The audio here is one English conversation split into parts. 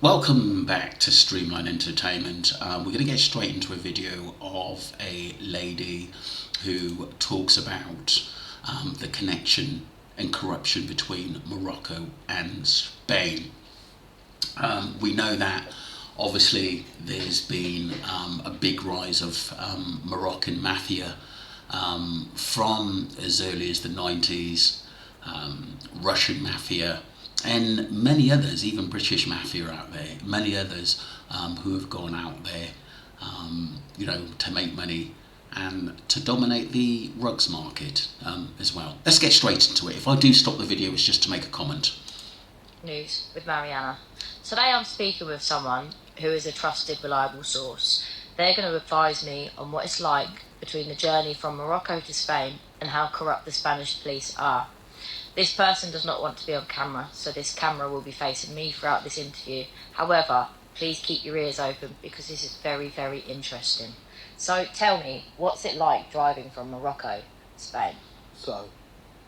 Welcome back to Streamline Entertainment. We're going to get straight into a video of a lady who talks about the connection and corruption between Morocco and Spain. We know that obviously there's been a big rise of Moroccan mafia from as early as the 90s, Russian mafia, and many others, even British mafia out there, many others who have gone out there, to make money and to dominate the rugs market as well. Let's get straight into it. If I do stop the video, it's just to make a comment. News with Mariana. Today I'm speaking with someone who is a trusted, reliable source. They're going to advise me on what it's like between the journey from Morocco to Spain and how corrupt the Spanish police are. This person does not want to be on camera, so this camera will be facing me throughout this interview. However, please keep your ears open because this is very, very interesting. So tell me, what's it like driving from Morocco to Spain? So,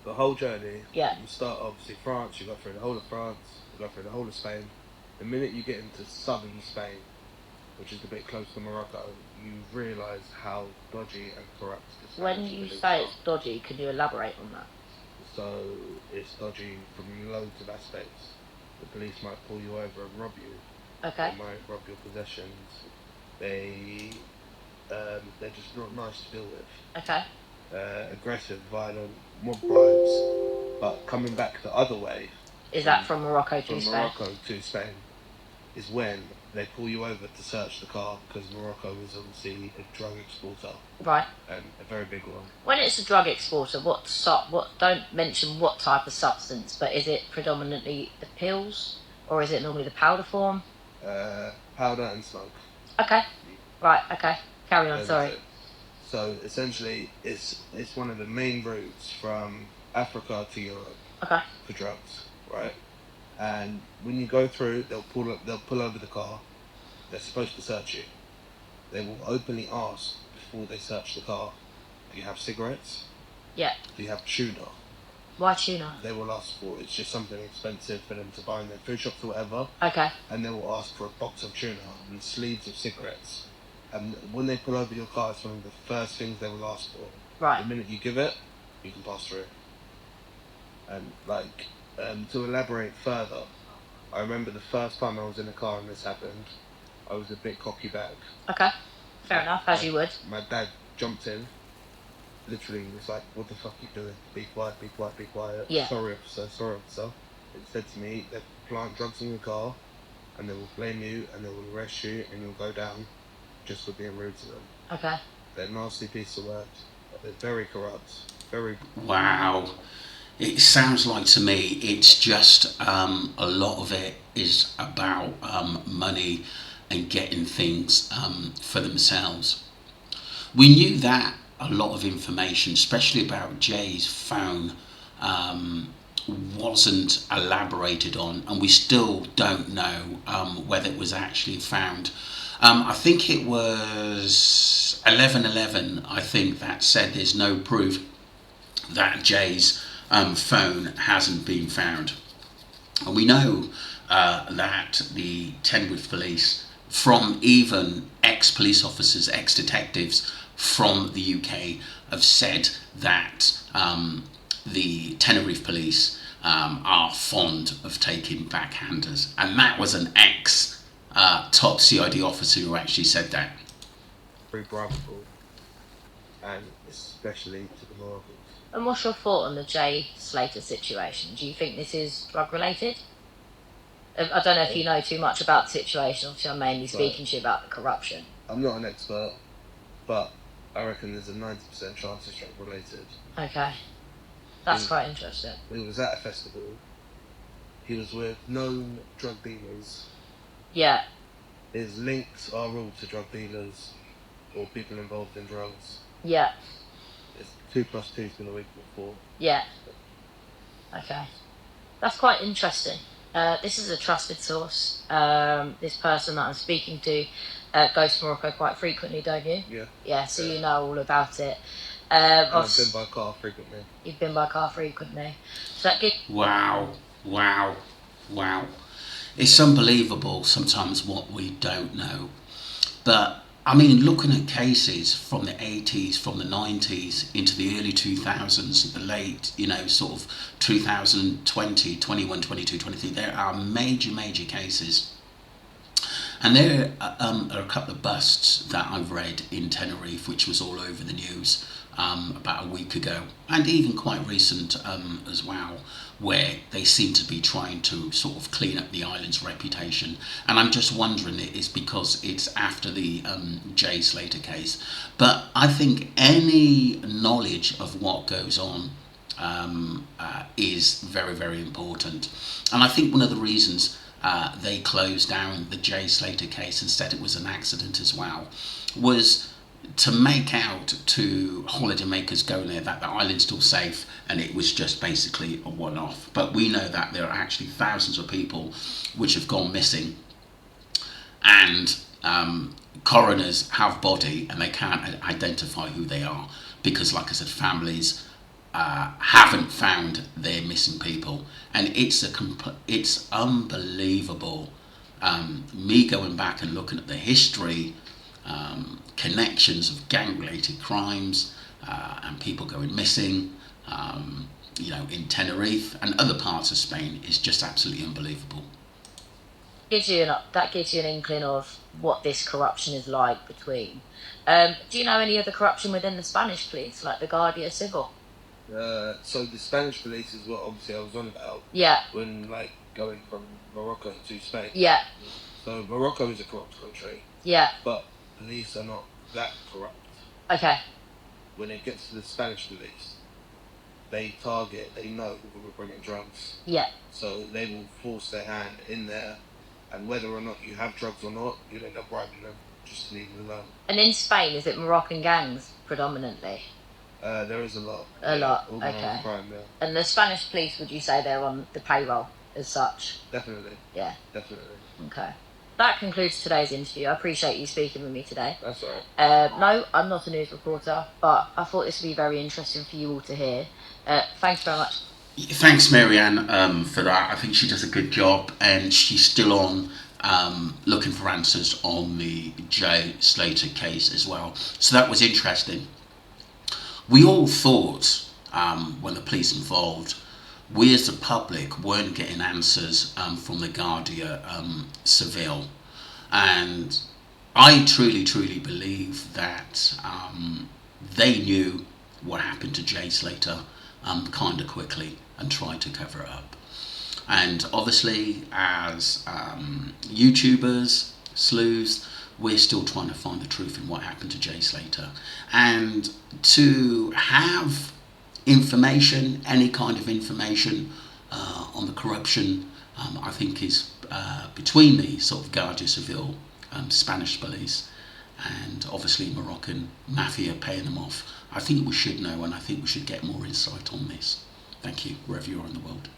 the whole journey, Yeah. you start obviously France, you go through the whole of France, you go through the whole of Spain. The minute you get into southern Spain, which is a bit close to Morocco, you realise how dodgy and corrupt the Spanish When you police say are. it's dodgy, can you elaborate on that? So, it's dodgy from loads of aspects. The police might pull you over and rob you. Okay. They might rob your possessions. They're just not nice to deal with. Okay. Aggressive, violent, mob bribes. But coming back the other way, Is that from Morocco to from Spain? Morocco to Spain, is when they pull you over to search the car, because Morocco is obviously a drug exporter, Right. and a very big one. When it's a drug exporter, don't mention what type of substance, but is it predominantly the pills, or is it normally the powder form? Powder and smoke. Okay. Right, okay. Carry on, Those are sorry. two. So essentially, it's one of the main routes from Africa to Europe Okay. for drugs, right? And when you go through, they'll pull over the car. They're supposed to search you. They will openly ask before they search the car, do you have cigarettes? Yeah. Do you have tuna? Why tuna? They will ask for, it's just something expensive for them to buy in their food shops or whatever. Okay. And they will ask for a box of tuna and sleeves of cigarettes. And when they pull over your car, it's one of the first things they will ask for. Right. The minute you give it, you can pass through. And to elaborate further, I remember the first time I was in a car and this happened, I was a bit cocky back. Okay. Fair enough, as you would. My dad jumped in, literally was like, what the fuck are you doing? Be quiet, be quiet, be quiet. Yeah. Sorry officer. It said to me, they plant drugs in your car and they will blame you and they will arrest you and you'll go down just for being rude to them. Okay. They're a nasty piece of work. They're very corrupt. Very. Wow. It sounds like to me it's just a lot of it is about money and getting things for themselves. We knew that a lot of information, especially about Jay's phone, wasn't elaborated on, and we still don't know whether it was actually found. I think it was 1111, I think, that said there's no proof that Jay's phone hasn't been found. And we know that the Tenerife police, from even ex-police officers, ex-detectives from the UK, have said that the Tenerife police are fond of taking backhanders. And that was an top CID officer who actually said that. Very bribable. And especially to the Moroccans. And what's your thought on the Jay Slater situation? Do you think this is drug related? I don't know if you know too much about the situation. Obviously, I'm mainly speaking to you about the corruption. I'm not an expert, but I reckon there's a 90% chance it's drug related. Okay. That's quite interesting. He was at a festival. He was with known drug dealers. Yeah. His links are all to drug dealers or people involved in drugs. Yeah. It's 2 + 2 is going to equal 4. Yeah. Okay. That's quite interesting. This is a trusted source. This person that I'm speaking to goes to Morocco quite frequently, don't you? Yeah. Yeah, so you know all about it. I've been by car frequently. You've been by car frequently. So that gives... Wow. It's unbelievable sometimes what we don't know. But I mean, looking at cases from the 80s, from the 90s into the early 2000s, the late, sort of 2020, 21, 22, 23, there are major cases. And there are a couple of busts that I've read in Tenerife, which was all over the news about a week ago, and even quite recent as well, where they seem to be trying to sort of clean up the island's reputation. And I'm just wondering, it is because it's after the Jay Slater case. But I think any knowledge of what goes on is very important. And I think one of the reasons they closed down the Jay Slater case and said it was an accident as well was to make out to holidaymakers going there that the island's still safe and it was just basically a one-off. But we know that there are actually thousands of people which have gone missing, and coroners have body and they can't identify who they are because, like I said, families haven't found their missing people. And it's unbelievable. Me going back and looking at the history, connections of gang-related crimes and people going missing, in Tenerife and other parts of Spain is just absolutely unbelievable. That gives you an inkling of what this corruption is like between. Do you know any other corruption within the Spanish police, like the Guardia Civil? So the Spanish police is what obviously I was on about. Yeah. When going from Morocco to Spain. Yeah. So Morocco is a corrupt country. Yeah. But police are not that corrupt. Okay. When it gets to the Spanish police, they know who we're bringing drugs. Yeah. So they will force their hand in there, and whether or not you have drugs or not, you'll end up bribing them just to leave them alone. And in Spain, is it Moroccan gangs predominantly? There is a lot. A lot, organised okay. crime, yeah. And the Spanish police, would you say they're on the payroll as such? Definitely. Yeah. Definitely. Okay. That concludes today's interview. I appreciate you speaking with me today. That's all right. No, I'm not a news reporter, but I thought this would be very interesting for you all to hear. Thanks very much. Thanks, Marianne, for that. I think she does a good job, and she's still on looking for answers on the Jay Slater case as well. So that was interesting. We all thought, when the police involved, we as the public weren't getting answers from the Guardia Civil. And I truly believe that they knew what happened to Jay Slater kind of quickly and tried to cover it up. And obviously, as YouTubers, sleuths, we're still trying to find the truth in what happened to Jay Slater. And to have information, any kind of information on the corruption, I think is between the sort of Guardia Civil, Spanish police, and obviously Moroccan mafia paying them off. I think we should know, and I think we should get more insight on this. Thank you, wherever you are in the world.